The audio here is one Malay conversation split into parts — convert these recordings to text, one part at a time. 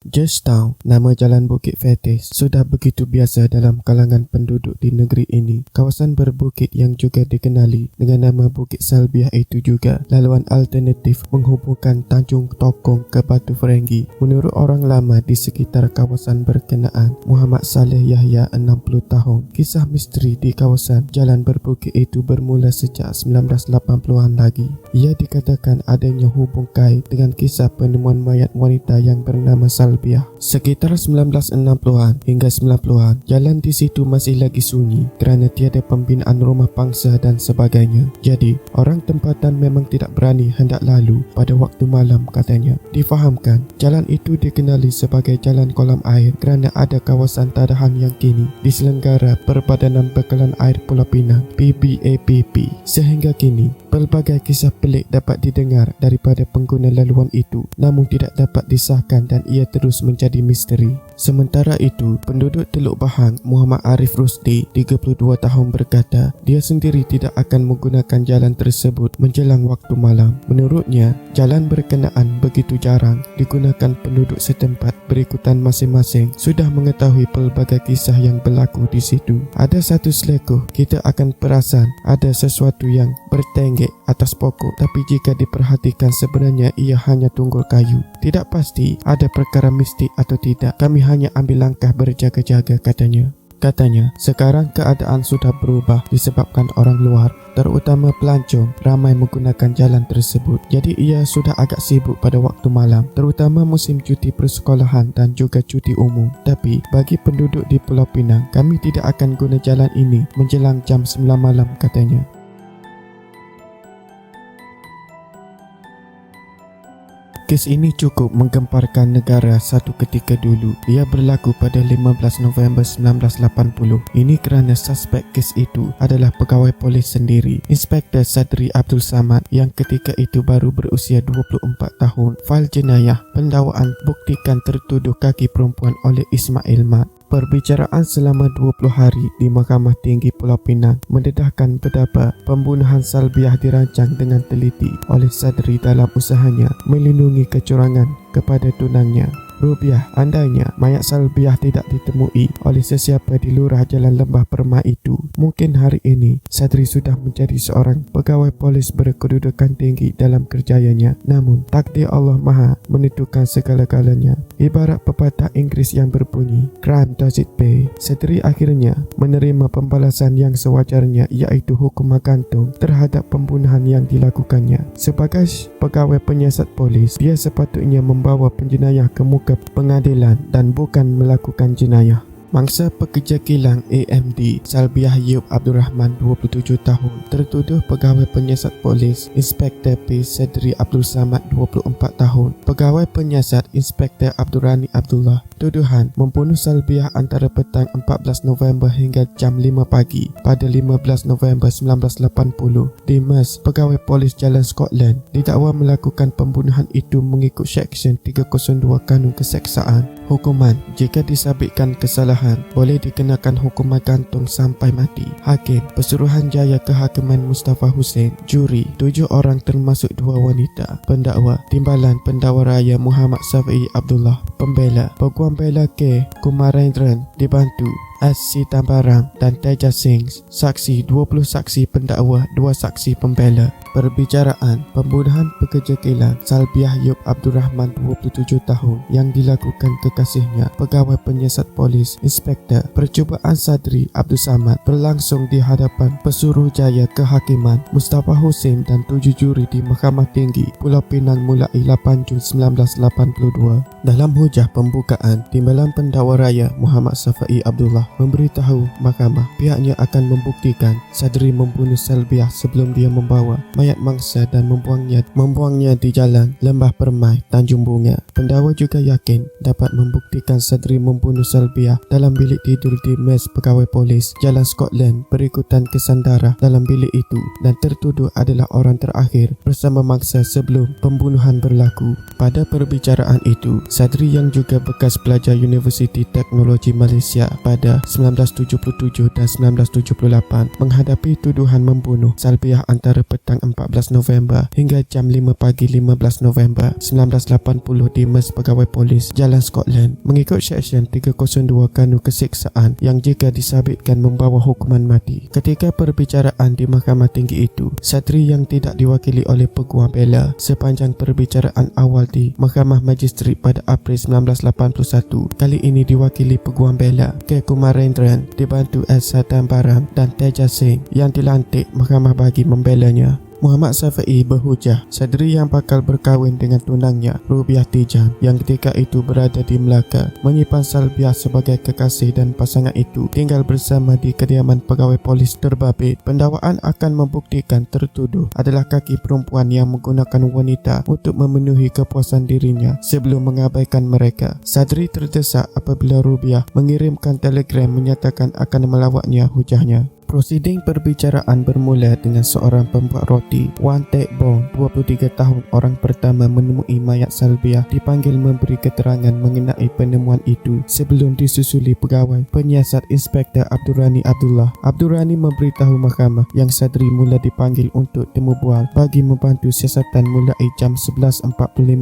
Georgetown, nama jalan Bukit Fetis, sudah begitu biasa dalam kalangan penduduk di negeri ini. Kawasan berbukit yang juga dikenali dengan nama Bukit Salbiah itu juga laluan alternatif menghubungkan Tanjung Tokong ke Batu Ferenggi. Menurut orang lama di sekitar kawasan berkenaan, Muhammad Saleh Yahya 60 tahun. Kisah misteri di kawasan jalan berbukit itu bermula sejak 1980-an lagi. Ia dikatakan adanya hubung kait dengan kisah penemuan mayat wanita yang bernama Salbiah. Sekitar 1960-an hingga 90-an, jalan di situ masih lagi sunyi kerana tiada pembinaan rumah pangsa dan sebagainya. Jadi, orang tempatan memang tidak berani hendak lalu pada waktu malam katanya. Difahamkan, jalan itu dikenali sebagai jalan kolam air kerana ada kawasan tadahan yang kini diselenggara Perbadanan Bekalan Air Pulau Pinang (PBAPP). Sehingga kini, pelbagai kisah pelik dapat didengar daripada pengguna laluan itu, namun tidak dapat disahkan dan ia terus menjadi misteri. Sementara itu, penduduk Teluk Bahang Muhammad Arif Rusdi, 32 tahun berkata, dia sendiri tidak akan menggunakan jalan tersebut menjelang waktu malam. Menurutnya, jalan berkenaan begitu jarang digunakan penduduk setempat berikutan masing-masing sudah mengetahui pelbagai kisah yang berlaku di situ. Ada satu selekoh, kita akan perasan ada sesuatu yang bertenggek atas pokok, tapi jika diperhatikan sebenarnya ia hanya tunggul kayu. Tidak pasti ada perkara mistik atau tidak, kami hanya ambil langkah berjaga-jaga katanya. Sekarang keadaan sudah berubah disebabkan orang luar, terutama pelancong, ramai menggunakan jalan tersebut. Jadi ia sudah agak sibuk pada waktu malam, terutama musim cuti persekolahan dan juga cuti umum. Tapi bagi penduduk di Pulau Pinang, kami tidak akan guna jalan ini menjelang jam 9 malam katanya. Kes ini cukup menggemparkan negara satu ketika dulu. Ia berlaku pada 15 November 1980. Ini kerana suspek kes itu adalah pegawai polis sendiri, Inspektor Sadri Abdul Samad, yang ketika itu baru berusia 24 tahun. Fail jenayah pendakwaan buktikan tertuduh kaki perempuan oleh Ismail Mat. Perbicaraan selama 20 hari di Mahkamah Tinggi Pulau Pinang mendedahkan betapa pembunuhan Salbiah dirancang dengan teliti oleh Sadri dalam usahanya melindungi kecurangan kepada tunangnya, Rubiah. Andainya mayat Salbiah tidak ditemui oleh sesiapa di lurah Jalan Lembah Permai itu, mungkin hari ini Sadri sudah menjadi seorang pegawai polis berkedudukan tinggi dalam kerjayanya. Namun takdir Allah Maha menentukan segala-galanya. Ibarat pepatah Inggris yang berbunyi, crime does it pay. Sadri akhirnya menerima pembalasan yang sewajarnya, iaitu hukuman gantung terhadap pembunuhan yang dilakukannya. Sebagai pegawai penyiasat polis, dia sepatutnya membawa penjenayah ke muka pengadilan dan bukan melakukan jenayah. Mangsa pekerja kilang AMD Salbiah Yub Abdul Rahman, 27 tahun, tertuduh pegawai penyiasat polis Inspektor P. Sadri Abdul Samad, 24 tahun, pegawai penyiasat Inspektor Abdul Rani Abdullah. Tuduhan membunuh Salbiah antara petang 14 November hingga jam 5 pagi pada 15 November 1980 di MES Pegawai Polis Jalan Scotland, didakwa melakukan pembunuhan itu mengikut Seksyen 302 Kanun Keseksaan. Hukuman jika disabitkan kesalahan boleh dikenakan hukuman gantung sampai mati. Hakim Pesuruhanjaya Kehakiman Mustafa Hussein. Juri 7 orang termasuk 2 wanita. Pendakwa Timbalan Pendakwa Raya Muhammad Safi'i Abdullah. Pembela Peguam Bela K. Kumarendran dibantu S. Sitambaram dan Teja Singh. Saksi 20 saksi pendakwa, 2 saksi pembela. Perbicaraan pembunuhan pekerja kilang Salbiah Yub Abdul Rahman, 27 tahun, yang dilakukan kekasihnya, pegawai penyiasat polis Inspektor. Percubaan Sadri Abdul Samad berlangsung di hadapan Pesuruhjaya Kehakiman Mustafa Hussein dan 7 juri di Mahkamah Tinggi Pulau Pinang mulai 8 Jun 1982. Dalam hujah pembukaan, Timbalan Pendakwa Raya Muhammad Safi'i Abdullah memberitahu mahkamah pihaknya akan membuktikan Sadri membunuh Salbiah sebelum dia membawa mayat mangsa dan membuangnya di Jalan Lembah Permai, Tanjung Bunga. Pendakwa juga yakin dapat membuktikan Sadri membunuh Salbiah dalam bilik tidur di MES Pegawai Polis Jalan Scotland berikutan kesan darah dalam bilik itu, dan tertuduh adalah orang terakhir bersama mangsa sebelum pembunuhan berlaku. Pada perbicaraan itu, Sadri yang juga bekas pelajar Universiti Teknologi Malaysia pada 1977 dan 1978 menghadapi tuduhan membunuh Salbiah antara petang 14 November hingga jam 5 pagi 15 November 1980 di Mes Pegawai Polis Jalan Scotland mengikut Seksyen 302 Kanun Keseksaan yang jika disabitkan membawa hukuman mati. Ketika perbicaraan di Mahkamah Tinggi itu, Sadri yang tidak diwakili oleh peguam bela sepanjang perbicaraan awal di Mahkamah Magistrat pada April 1981 kali ini diwakili peguam bela K. Kumarendran dibantu S. Tambaram dan Teja Singh yang dilantik mahkamah bagi membelanya. Muhammad Safai berhujah Sadri yang bakal berkahwin dengan tunangnya Rubiah Tijan yang ketika itu berada di Melaka menyimpan Salbiah sebagai kekasih dan pasangan itu tinggal bersama di kediaman pegawai polis terbabit. Pendakwaan akan membuktikan tertuduh adalah kaki perempuan yang menggunakan wanita untuk memenuhi kepuasan dirinya sebelum mengabaikan mereka. Sadri terdesak apabila Rubiah mengirimkan telegram menyatakan akan melawatnya hujahnya. Prosiding perbicaraan bermula dengan seorang pembuat roti, Wan Tek Bong, 23 tahun, orang pertama menemui mayat Salbiah, dipanggil memberi keterangan mengenai penemuan itu sebelum disusuli pegawai penyiasat Inspektor Abdurrani Abdullah. Abdurrani memberitahu mahkamah yang Sadri mula dipanggil untuk temu bual bagi membantu siasatan mulai jam 11.45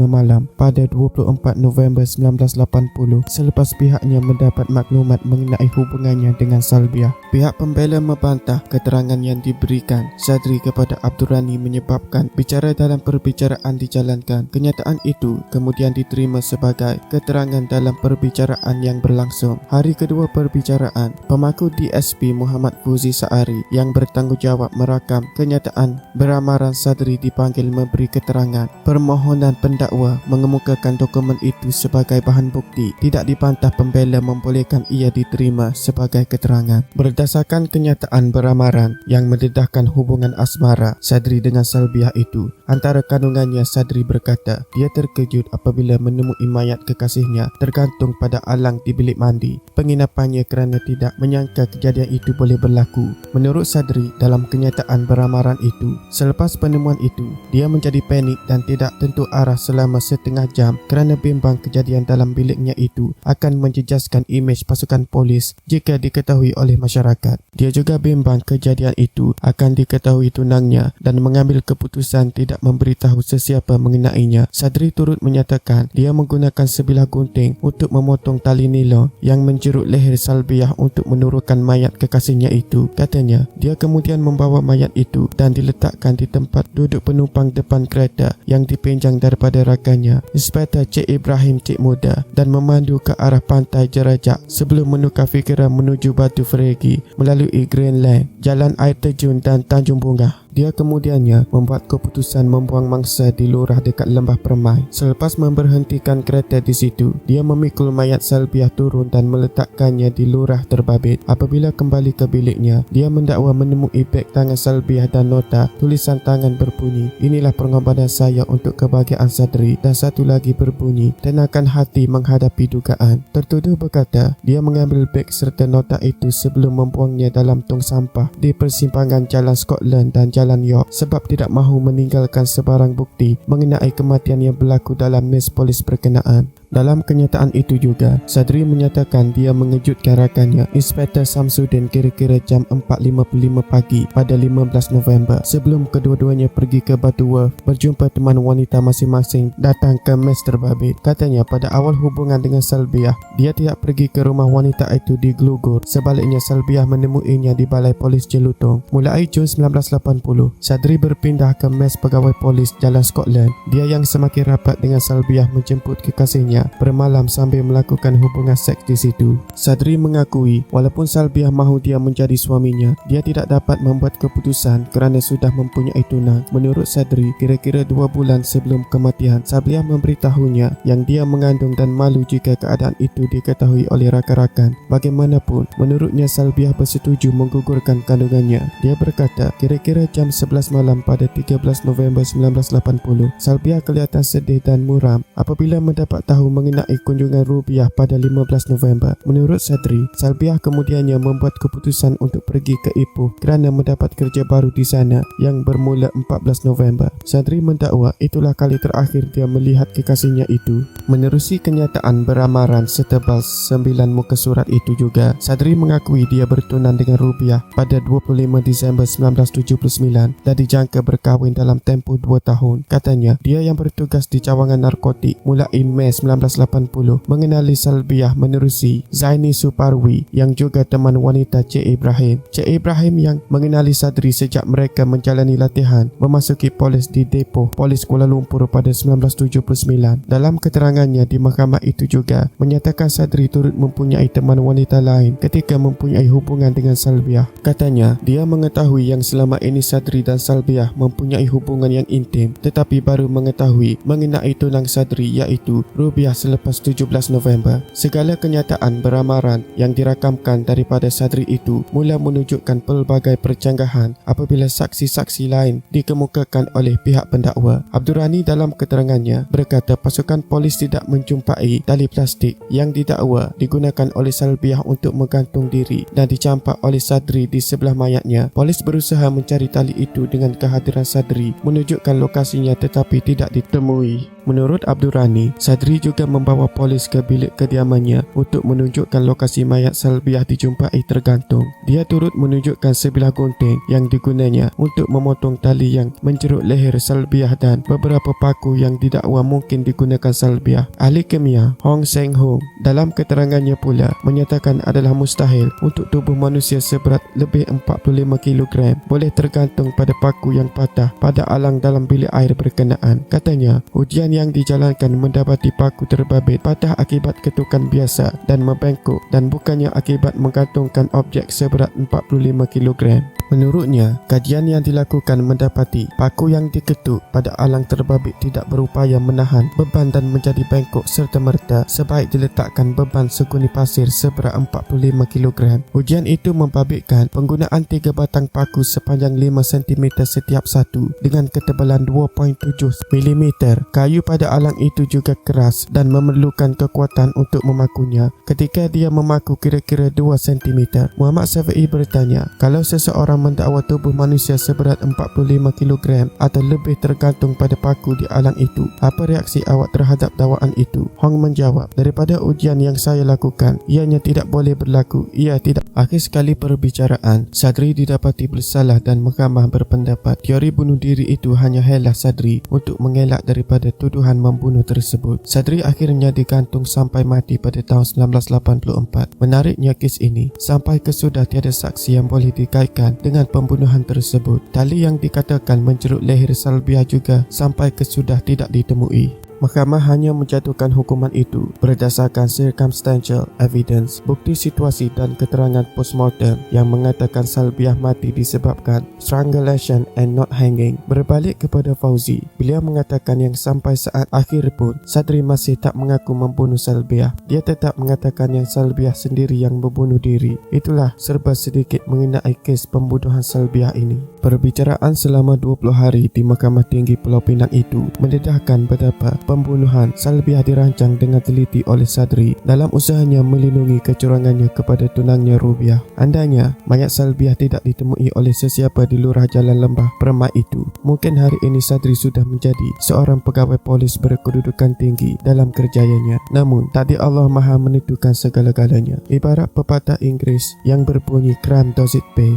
malam pada 24 November 1980 selepas pihaknya mendapat maklumat mengenai hubungannya dengan Salbiah. Pihak pembela membantah keterangan yang diberikan Sadri kepada Abdurrani menyebabkan bicara dalam perbicaraan dijalankan. Kenyataan itu kemudian diterima sebagai keterangan dalam perbicaraan yang berlangsung. Hari kedua perbicaraan, pemaku DSP Muhammad Fuzi Saari yang bertanggungjawab merakam kenyataan beramaran Sadri dipanggil memberi keterangan. Permohonan pendakwa mengemukakan dokumen itu sebagai bahan bukti. Tidak dibantah pembela membolehkan ia diterima sebagai keterangan. Berdasarkan kenyataan beramaran yang mendedahkan hubungan asmara Sadri dengan Salbiah itu, antara kandungannya Sadri berkata dia terkejut apabila menemui mayat kekasihnya tergantung pada alang di bilik mandi penginapannya kerana tidak menyangka kejadian itu boleh berlaku. Menurut Sadri dalam kenyataan beramaran itu, selepas penemuan itu dia menjadi panik dan tidak tentu arah selama setengah jam kerana bimbang kejadian dalam biliknya itu akan menjejaskan imej pasukan polis jika diketahui oleh masyarakat. Dia juga bimbang kejadian itu akan diketahui tunangnya dan mengambil keputusan tidak memberitahu sesiapa mengenainya. Sadri turut menyatakan dia menggunakan sebilah gunting untuk memotong tali nilon yang menjerut leher Salbiah untuk menurunkan mayat kekasihnya itu. Katanya, dia kemudian membawa mayat itu dan diletakkan di tempat duduk penumpang depan kereta yang dipinjang daripada rakannya, Inspektor Cik Ibrahim Cik Muda, dan memandu ke arah pantai Jerajak sebelum menukar fikiran menuju Batu Feregi melalui Greenland, Jalan Air Terjun dan Tanjung Bunga. Dia kemudiannya membuat keputusan membuang mangsa di lurah dekat Lembah Permai. Selepas memberhentikan kereta di situ, dia memikul mayat Salbiah turun dan meletakkannya di lurah terbabit. Apabila kembali ke biliknya, dia mendakwa menemui beg tangan Salbiah dan nota tulisan tangan berbunyi, "Inilah pengorbanan saya untuk kebahagiaan Sadri," dan satu lagi berbunyi, "Tenangkan hati menghadapi dugaan." Tertuduh berkata dia mengambil beg serta nota itu sebelum membuangnya dalam tong sampah di persimpangan Jalan Scotland dan Jalan York sebab tidak mahu meninggalkan sebarang bukti mengenai kematian yang berlaku dalam mes polis berkenaan. Dalam kenyataan itu juga, Sadri menyatakan dia mengejutkan rakannya, Inspektor Samsudin, kira-kira jam 4.55 pagi pada 15 November sebelum kedua-duanya pergi ke Batu Werf berjumpa teman wanita masing-masing datang ke mes terbabit. Katanya pada awal hubungan dengan Salbiah, dia tidak pergi ke rumah wanita itu di Glugur. Sebaliknya, Salbiah menemuinya di Balai Polis Jelutong. Mulai Jun 1980, Sadri berpindah ke mes pegawai polis Jalan Scotland. Dia yang semakin rapat dengan Salbiah menjemput kekasihnya bermalam sambil melakukan hubungan seks di situ. Sadri mengakui walaupun Salbiah mahu dia menjadi suaminya, dia tidak dapat membuat keputusan kerana sudah mempunyai tunang. Menurut Sadri, kira-kira 2 bulan sebelum kematian, Salbiah memberitahunya yang dia mengandung dan malu jika keadaan itu diketahui oleh rakan-rakan. Bagaimanapun, menurutnya Salbiah bersetuju menggugurkan kandungannya. Dia berkata, kira-kira jam 11 malam pada 13 November 1980, Salbiah kelihatan sedih dan muram apabila mendapat tahu mengenai kunjungan Rubiah pada 15 November. Menurut Sadri, Salbiah kemudiannya membuat keputusan untuk pergi ke Ipoh kerana mendapat kerja baru di sana yang bermula 14 November. Sadri mendakwa itulah kali terakhir dia melihat kekasihnya itu. Menerusi kenyataan beramaran setebal 9 muka surat itu juga, Sadri mengakui dia bertunang dengan Rubiah pada 25 Disember 1979 dan dijangka berkahwin dalam tempoh 2 tahun. Katanya, dia yang bertugas di cawangan narkotik mulai Mei 1980 mengenali Salbiah menerusi Zaini Suparwi yang juga teman wanita Cik Ibrahim. Cik Ibrahim yang mengenali Sadri sejak mereka menjalani latihan memasuki polis di Depoh Polis Kuala Lumpur pada 1979. Dalam keterangannya di mahkamah itu juga menyatakan Sadri turut mempunyai teman wanita lain ketika mempunyai hubungan dengan Salbiah. Katanya, dia mengetahui yang selama ini Sadri dan Salbiah mempunyai hubungan yang intim, tetapi baru mengetahui mengenai tunang Sadri iaitu Rubiah selepas 17 November. Segala kenyataan beramaran yang dirakamkan daripada Sadri itu mula menunjukkan pelbagai percanggahan apabila saksi-saksi lain dikemukakan oleh pihak pendakwa. Abdurrani dalam keterangannya berkata pasukan polis tidak menjumpai tali plastik yang didakwa digunakan oleh Salbiah untuk menggantung diri dan dicampak oleh Sadri di sebelah mayatnya. Polis berusaha mencari tali itu dengan kehadiran Sadri menunjukkan lokasinya tetapi tidak ditemui. Menurut Abdurrani, Sadri juga membawa polis ke bilik kediamannya untuk menunjukkan lokasi mayat Salbiah dijumpai tergantung. Dia turut menunjukkan sebilah gunting yang digunanya untuk memotong tali yang menjerut leher Salbiah dan beberapa paku yang didakwa mungkin digunakan Salbiah. Ahli kimia Hong Seng Hong dalam keterangannya pula menyatakan adalah mustahil untuk tubuh manusia seberat lebih 45 kg boleh tergantung pada paku yang patah pada alang dalam bilik air berkenaan. Katanya, ujian yang dijalankan mendapati paku terbabit patah akibat ketukan biasa dan membengkok dan bukannya akibat menggantungkan objek seberat 45 kg. Menurutnya, kajian yang dilakukan mendapati paku yang diketuk pada alang terbabit tidak berupaya menahan beban dan menjadi bengkok serta-merta sebaik diletakkan beban seguni pasir seberat 45 kg. Ujian itu membabitkan penggunaan 3 batang paku sepanjang 5 cm setiap satu dengan ketebalan 2.7 mm. Kayu pada alang itu juga keras dan memerlukan kekuatan untuk memakunya. Ketika dia memaku kira-kira 2 cm, Muhammad Syafi'i bertanya, kalau seseorang mendakwa tubuh manusia seberat 45 kg atau lebih tergantung pada paku di alang itu, apa reaksi awak terhadap dakwaan itu? Hong menjawab, daripada ujian yang saya lakukan, ianya tidak boleh berlaku. Ia tidak. Akhir sekali perbicaraan, Sadri didapati bersalah dan mahkamah berpendapat teori bunuh diri itu hanya helah Sadri untuk mengelak daripada tuduhan membunuh tersebut. Sadri akhirnya digantung sampai mati pada tahun 1984. Menariknya kes ini sampai ke sudah tiada saksi yang boleh dikaitkan dengan pembunuhan tersebut. Tali yang dikatakan menjerut leher Salbiah juga sampai ke sudah tidak ditemui. Mahkamah hanya menjatuhkan hukuman itu berdasarkan circumstantial evidence, bukti situasi dan keterangan postmortem yang mengatakan Salbiah mati disebabkan strangulation and not hanging. Berbalik kepada Fauzi, beliau mengatakan yang sampai saat akhir pun Sadri masih tak mengaku membunuh Salbiah. Dia tetap mengatakan yang Salbiah sendiri yang membunuh diri. Itulah serba sedikit mengenai kes pembunuhan Salbiah ini. Perbicaraan selama 20 hari di Mahkamah Tinggi Pulau Pinang itu mendedahkan betapa pembunuhan Salbiah dirancang dengan teliti oleh Sadri dalam usahanya melindungi kecurangannya kepada tunangnya Rubiah. Andainya mayat Salbiah tidak ditemui oleh sesiapa di lurah Jalan Lembah Permai itu, mungkin hari ini Sadri sudah menjadi seorang pegawai polis berkedudukan tinggi dalam kerjayanya. Namun, takdir Allah Maha menentukan segala-galanya. Ibarat pepatah Inggris yang berbunyi crime does it pay.